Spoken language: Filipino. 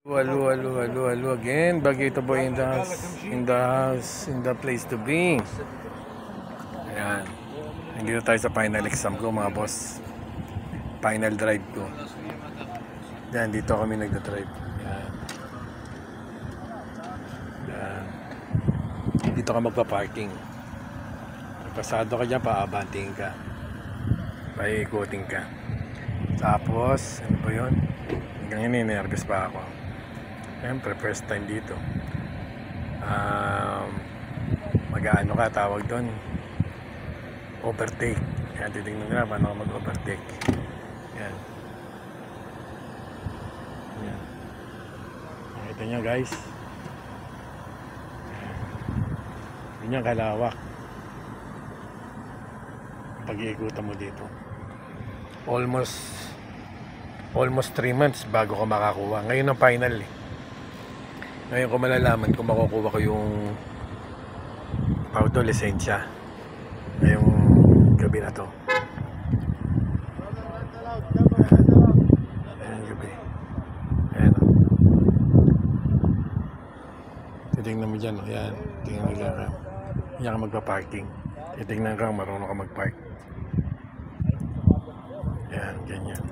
Hello again. Bagito boy in the house, in the place to be. Ayan. Nandito tayo sa final exam ko, mga boss. Final drive ko. Ayan, dito kami nagda-drive. Ayan. Ayan. Dito ka magpa-parking. Pasado ka dyan, paabanting ka. Paikutin ka. Tapos, ano ba yun? Hanggang yun, nervous pa ako. Siyempre, first time dito. Mag-ano ka, tawag doon, overtake. Yan, titignan nila paano ako mag-overtake. Yan. Yan. Nakita nyo guys, ganyan kalawak pag-iikutan mo dito. Almost 3 months bago ko makakuha. Ngayon ang final eh. Ngayon ko malalaman kung makukuha ko yung auto lisensya ngayong gabi na to. Ayan gabi. Ayan o. Titignan mo dyan o. Ayan. Tingnan mo dyan ka. Yan ka magpa-parking. Titignan ka, marunong ka mag-park. Ayan, ganyan.